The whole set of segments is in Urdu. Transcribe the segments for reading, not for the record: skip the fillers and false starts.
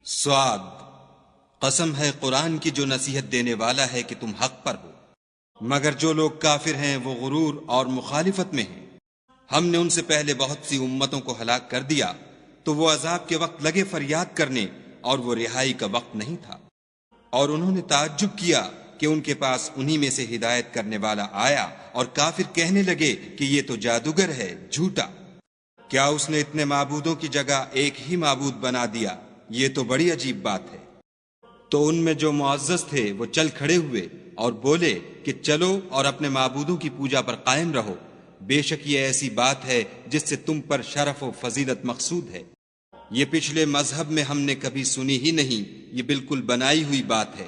سعاد، قسم ہے قرآن کی جو نصیحت دینے والا ہے کہ تم حق پر ہو، مگر جو لوگ کافر ہیں وہ غرور اور مخالفت میں ہیں۔ ہم نے ان سے پہلے بہت سی امتوں کو ہلاک کر دیا تو وہ عذاب کے وقت لگے فریاد کرنے، اور وہ رہائی کا وقت نہیں تھا، اور انہوں نے تعجب کیا کہ ان کے پاس انہی میں سے ہدایت کرنے والا آیا، اور کافر کہنے لگے کہ یہ تو جادوگر ہے، جھوٹا۔ کیا اس نے اتنے معبودوں کی جگہ ایک ہی معبود بنا دیا؟ یہ تو بڑی عجیب بات ہے۔ تو ان میں جو معزز تھے وہ چل کھڑے ہوئے اور بولے کہ چلو اور اپنے معبودوں کی پوجا پر قائم رہو، بے شک یہ ایسی بات ہے جس سے تم پر شرف و فضیلت مقصود ہے۔ یہ پچھلے مذہب میں ہم نے کبھی سنی ہی نہیں، یہ بالکل بنائی ہوئی بات ہے۔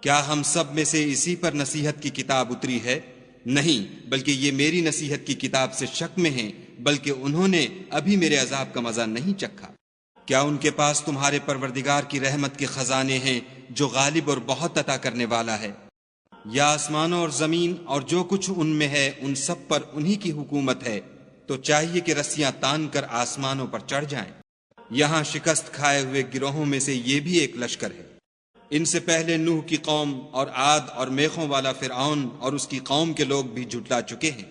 کیا ہم سب میں سے اسی پر نصیحت کی کتاب اتری ہے؟ نہیں، بلکہ یہ میری نصیحت کی کتاب سے شک میں ہیں، بلکہ انہوں نے ابھی میرے عذاب کا مزہ نہیں چکھا۔ کیا ان کے پاس تمہارے پروردگار کی رحمت کے خزانے ہیں جو غالب اور بہت عطا کرنے والا ہے؟ یا آسمانوں اور زمین اور جو کچھ ان میں ہے ان سب پر انہی کی حکومت ہے، تو چاہیے کہ رسیاں تان کر آسمانوں پر چڑھ جائیں۔ یہاں شکست کھائے ہوئے گروہوں میں سے یہ بھی ایک لشکر ہے۔ ان سے پہلے نوح کی قوم اور عاد اور میخوں والا فرعون اور اس کی قوم کے لوگ بھی جھٹلا چکے ہیں،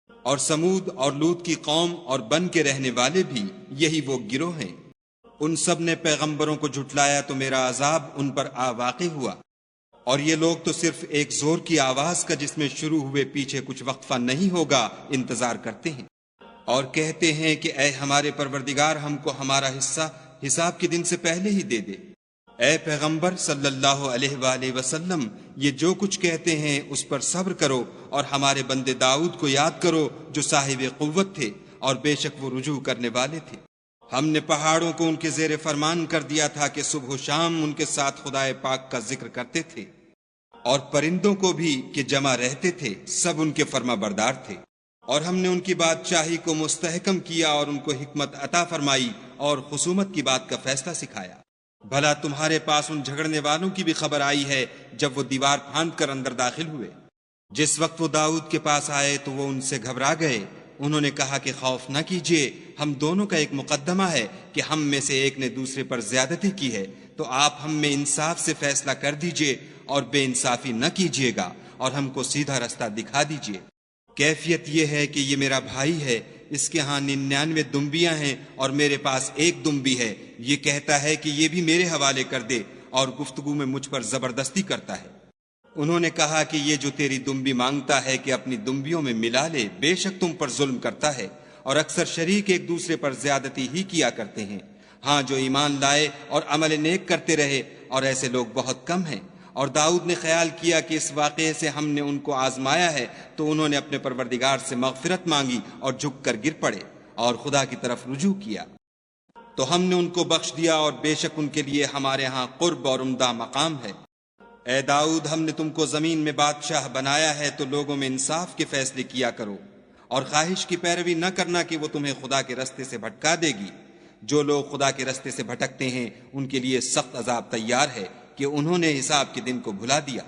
اور سمود اور لوط کی قوم اور بن کے رہنے والے بھی یہی وہ گروہ ہیں۔ ان سب نے پیغمبروں کو جھٹلایا تو میرا عذاب ان پر واقع ہوا، اور یہ لوگ تو صرف ایک زور کی آواز کا جس میں شروع ہوئے پیچھے کچھ وقفہ نہیں ہوگا انتظار کرتے ہیں، اور کہتے ہیں کہ اے ہمارے پروردگار ہم کو ہمارا حصہ حساب کے دن سے پہلے ہی دے دے۔ اے پیغمبر صلی اللہ علیہ وآلہ وسلم، یہ جو کچھ کہتے ہیں اس پر صبر کرو، اور ہمارے بندے داؤد کو یاد کرو جو صاحب قوت تھے، اور بے شک وہ رجوع کرنے والے تھے۔ ہم نے پہاڑوں کو ان کے زیر فرمان کر دیا تھا کہ صبح و شام ان کے ساتھ خدائے پاک کا ذکر کرتے تھے، اور پرندوں کو بھی کہ جمع رہتے تھے، سب ان کے فرما بردار تھے۔ اور ہم نے ان کی بادشاہی کو مستحکم کیا اور ان کو حکمت عطا فرمائی اور خصومت کی بات کا فیصلہ سکھایا۔ بھلا تمہارے پاس ان جھگڑنے والوں کی بھی خبر آئی ہے جب وہ دیوار پھاند کر اندر داخل ہوئے؟ جس وقت وہ داؤد کے پاس آئے تو وہ ان سے گھبرا گئے۔ انہوں نے کہا کہ خوف نہ کیجیے، ہم دونوں کا ایک مقدمہ ہے کہ ہم میں سے ایک نے دوسرے پر زیادتی کی ہے، تو آپ ہم میں انصاف سے فیصلہ کر دیجیے اور بے انصافی نہ کیجیے گا، اور ہم کو سیدھا رستہ دکھا دیجیے۔ کیفیت یہ ہے کہ یہ میرا بھائی ہے، اس کے ہاں 99 دمبیاں ہیں اور میرے پاس ایک دمبی ہے، یہ کہتا ہے کہ یہ بھی میرے حوالے کر دے، اور گفتگو میں مجھ پر زبردستی کرتا ہے۔ انہوں نے کہا کہ یہ جو تیری دمبی مانگتا ہے کہ اپنی دمبیوں میں ملا لے، بے شک تم پر ظلم کرتا ہے، اور اکثر شریک ایک دوسرے پر زیادتی ہی کیا کرتے ہیں۔ ہاں، جو ایمان لائے اور عمل نیک کرتے رہے، اور ایسے لوگ بہت کم ہیں۔ اور داؤد نے خیال کیا کہ اس واقعے سے ہم نے ان کو آزمایا ہے، تو انہوں نے اپنے پروردگار سے مغفرت مانگی اور جھک کر گر پڑے اور خدا کی طرف رجوع کیا، تو ہم نے ان کو بخش دیا، اور بے شک ان کے لیے ہمارے ہاں قرب اور عمدہ مقام ہے۔ اے داؤد، ہم نے تم کو زمین میں بادشاہ بنایا ہے، تو لوگوں میں انصاف کے فیصلے کیا کرو، اور خواہش کی پیروی نہ کرنا کہ وہ تمہیں خدا کے رستے سے بھٹکا دے گی۔ جو لوگ خدا کے رستے سے بھٹکتے ہیں ان کے لیے سخت عذاب تیار ہے کہ انہوں نے حساب کے دن کو بھلا دیا۔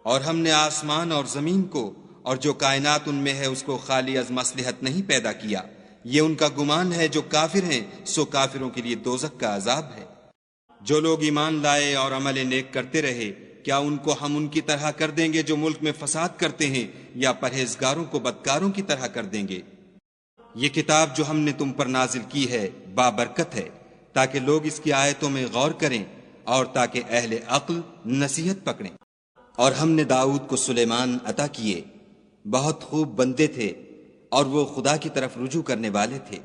اور ہم نے آسمان اور زمین کو اور جو کائنات ان میں ہے اس کو خالی از مصلحت نہیں پیدا کیا۔ یہ ان کا گمان ہے جو کافر ہیں، سو کافروں کے لیے دوزخ کا عذاب ہے۔ جو لوگ ایمان لائے اور عمل نیک کرتے رہے، کیا ان کو ہم ان کی طرح کر دیں گے جو ملک میں فساد کرتے ہیں، یا پرہیزگاروں کو بدکاروں کی طرح کر دیں گے؟ یہ کتاب جو ہم نے تم پر نازل کی ہے بابرکت ہے، تاکہ لوگ اس کی آیتوں میں غور کریں اور تاکہ اہل عقل نصیحت پکڑیں۔ اور ہم نے داؤد کو سلیمان عطا کیے، بہت خوب بندے تھے، اور وہ خدا کی طرف رجوع کرنے والے تھے۔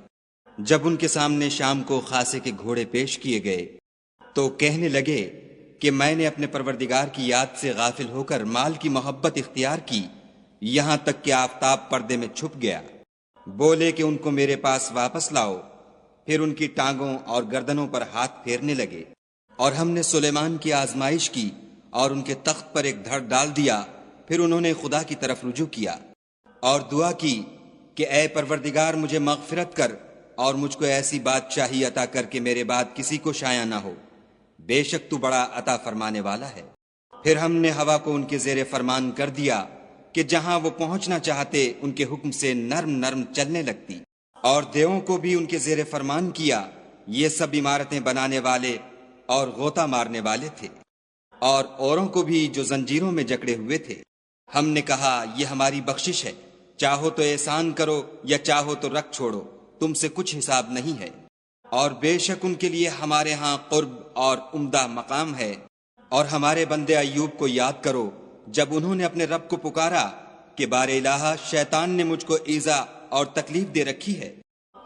جب ان کے سامنے شام کو خاصے کے گھوڑے پیش کیے گئے تو کہنے لگے کہ میں نے اپنے پروردگار کی یاد سے غافل ہو کر مال کی محبت اختیار کی، یہاں تک کہ آفتاب پردے میں چھپ گیا۔ بولے کہ ان کو میرے پاس واپس لاؤ، پھر ان کی ٹانگوں اور گردنوں پر ہاتھ پھیرنے لگے۔ اور ہم نے سلیمان کی آزمائش کی اور ان کے تخت پر ایک دھڑ ڈال دیا، پھر انہوں نے خدا کی طرف رجوع کیا اور دعا کی کہ اے پروردگار مجھے مغفرت کر، اور مجھ کو ایسی بادشاہی عطا کر کہ میرے بعد کسی کو شایع نہ ہو، بے شک تو بڑا عطا فرمانے والا ہے۔ پھر ہم نے ہوا کو ان کے زیر فرمان کر دیا کہ جہاں وہ پہنچنا چاہتے ان کے حکم سے نرم نرم چلنے لگتی، اور دیووں کو بھی ان کے زیر فرمان کیا۔ یہ سب عمارتیں بنانے والے اور غوطہ مارنے والے تھے، اور اوروں کو بھی جو زنجیروں میں جکڑے ہوئے تھے۔ ہم نے کہا یہ ہماری بخشش ہے، چاہو تو احسان کرو یا چاہو تو رکھ چھوڑو، تم سے کچھ حساب نہیں ہے، اور بے شک ان کے لیے ہمارے ہاں قرب اور عمدہ مقام ہے۔ اور ہمارے بندے ایوب کو یاد کرو جب انہوں نے اپنے رب کو پکارا کہ بار الہ، شیطان نے مجھ کو ایذا اور تکلیف دے رکھی ہے۔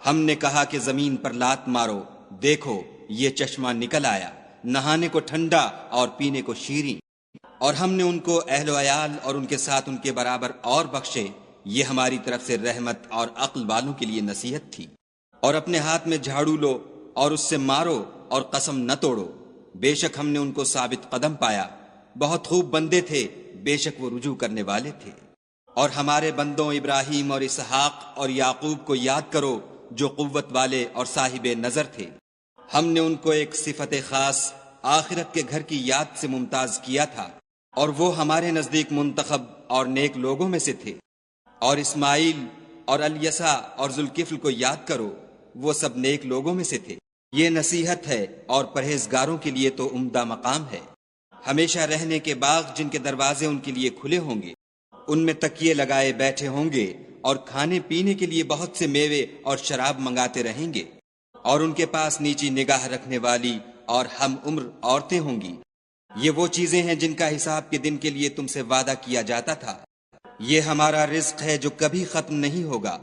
ہم نے کہا کہ زمین پر لات مارو، دیکھو یہ چشمہ نکل آیا، نہانے کو ٹھنڈا اور پینے کو شیریں۔ اور ہم نے ان کو اہل و عیال اور ان کے ساتھ ان کے برابر اور بخشے، یہ ہماری طرف سے رحمت اور عقل والوں کے لیے نصیحت تھی۔ اور اپنے ہاتھ میں جھاڑو لو اور اس سے مارو اور قسم نہ توڑو، بے شک ہم نے ان کو ثابت قدم پایا، بہت خوب بندے تھے، بے شک وہ رجوع کرنے والے تھے۔ اور ہمارے بندوں ابراہیم اور اسحاق اور یعقوب کو یاد کرو جو قوت والے اور صاحب نظر تھے۔ ہم نے ان کو ایک صفت خاص آخرت کے گھر کی یاد سے ممتاز کیا تھا، اور وہ ہمارے نزدیک منتخب اور نیک لوگوں میں سے تھے۔ اور اسماعیل اور الیسع اور ذوالکفل کو یاد کرو، وہ سب نیک لوگوں میں سے تھے۔ یہ نصیحت ہے اور پرہیزگاروں کے لیے تو عمدہ مقام ہے۔ ہمیشہ رہنے کے باغ جن کے دروازے ان کے لیے کھلے ہوں گے، ان میں تکیے لگائے بیٹھے ہوں گے، اور کھانے پینے کے لیے بہت سے میوے اور شراب منگاتے رہیں گے، اور ان کے پاس نیچی نگاہ رکھنے والی اور ہم عمر عورتیں ہوں گی۔ یہ وہ چیزیں ہیں جن کا حساب کے دن کے لیے تم سے وعدہ کیا جاتا تھا۔ یہ ہمارا رزق ہے جو کبھی ختم نہیں ہوگا۔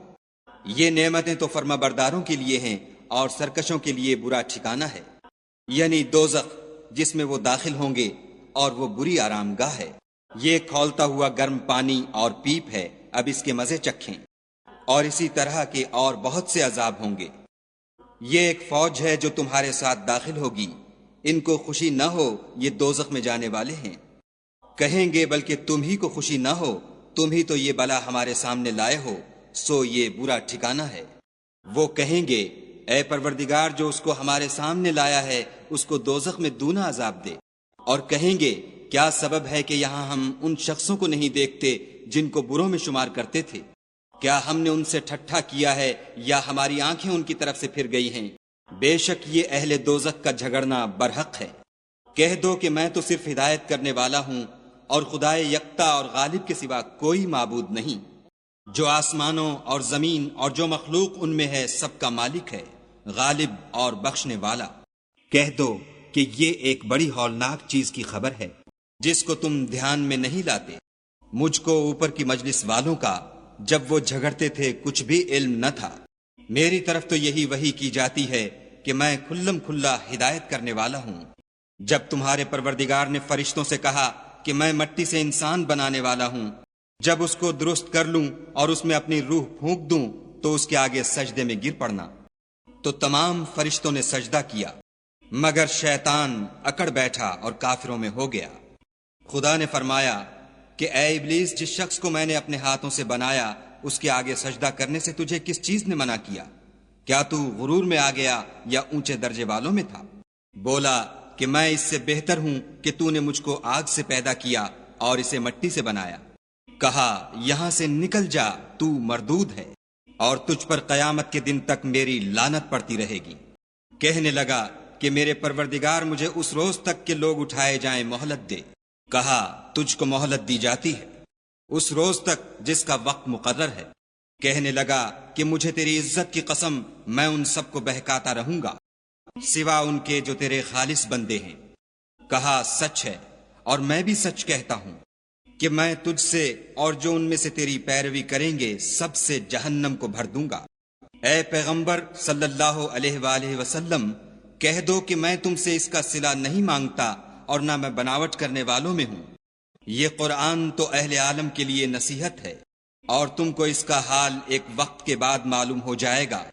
یہ نعمتیں تو فرما برداروں کے لیے ہیں، اور سرکشوں کے لیے برا ٹھکانہ ہے، یعنی دوزخ جس میں وہ داخل ہوں گے، اور وہ بری آرام گاہ ہے۔ یہ کھولتا ہوا گرم پانی اور پیپ ہے، اب اس کے مزے چکھیں۔ اور اسی طرح کے اور بہت سے عذاب ہوں گے۔ یہ ایک فوج ہے جو تمہارے ساتھ داخل ہوگی، ان کو خوشی نہ ہو، یہ دوزخ میں جانے والے ہیں۔ کہیں گے بلکہ تم ہی کو خوشی نہ ہو، تم ہی تو یہ بلا ہمارے سامنے لائے ہو، سو یہ برا ٹھکانہ ہے۔ وہ کہیں گے اے پروردگار جو اس کو ہمارے سامنے لایا ہے اس کو دوزخ میں دونا عذاب دے۔ اور کہیں گے کیا سبب ہے کہ یہاں ہم ان شخصوں کو نہیں دیکھتے جن کو بروں میں شمار کرتے تھے؟ کیا ہم نے ان سے ٹھٹھا کیا ہے یا ہماری آنکھیں ان کی طرف سے پھر گئی ہیں؟ بے شک یہ اہل دوزخ کا جھگڑنا برحق ہے۔ کہہ دو کہ میں تو صرف ہدایت کرنے والا ہوں، اور خدائے یکتا اور غالب کے سوا کوئی معبود نہیں، جو آسمانوں اور زمین اور جو مخلوق ان میں ہے سب کا مالک ہے، غالب اور بخشنے والا۔ کہہ دو کہ یہ ایک بڑی ہولناک چیز کی خبر ہے جس کو تم دھیان میں نہیں لاتے۔ مجھ کو اوپر کی مجلس والوں کا جب وہ جھگڑتے تھے کچھ بھی علم نہ تھا۔ میری طرف تو یہی وحی کی جاتی ہے کہ میں کھلم کھلا ہدایت کرنے والا ہوں۔ جب تمہارے پروردگار نے فرشتوں سے کہا کہ میں مٹی سے انسان بنانے والا ہوں، جب اس کو درست کر لوں اور اس میں اپنی روح پھونک دوں تو اس کے آگے سجدے میں گر پڑنا۔ تو تمام فرشتوں نے سجدہ کیا مگر شیطان اکڑ بیٹھا اور کافروں میں ہو گیا۔ خدا نے فرمایا کہ اے ابلیس، جس شخص کو میں نے اپنے ہاتھوں سے بنایا اس کے آگے سجدہ کرنے سے تجھے کس چیز نے منع کیا؟ کیا تو غرور میں آ گیا یا اونچے درجے والوں میں تھا؟ بولا کہ میں اس سے بہتر ہوں کہ تو نے مجھ کو آگ سے پیدا کیا اور اسے مٹی سے بنایا۔ کہا یہاں سے نکل جا، تو مردود ہے، اور تجھ پر قیامت کے دن تک میری لعنت پڑتی رہے گی۔ کہنے لگا کہ میرے پروردگار مجھے اس روز تک کہ لوگ اٹھائے جائیں مہلت دے۔ کہا تجھ کو مہلت دی جاتی ہے اس روز تک جس کا وقت مقرر ہے۔ کہنے لگا کہ مجھے تیری عزت کی قسم میں ان سب کو بہکاتا رہوں گا سوا ان کے جو تیرے خالص بندے ہیں۔ کہا سچ ہے اور میں بھی سچ کہتا ہوں کہ میں تجھ سے اور جو ان میں سے تیری پیروی کریں گے سب سے جہنم کو بھر دوں گا۔ اے پیغمبر صلی اللہ علیہ وآلہ وسلم، کہہ دو کہ میں تم سے اس کا صلہ نہیں مانگتا اور نہ میں بناوٹ کرنے والوں میں ہوں۔ یہ قرآن تو اہل عالم کے لیے نصیحت ہے، اور تم کو اس کا حال ایک وقت کے بعد معلوم ہو جائے گا۔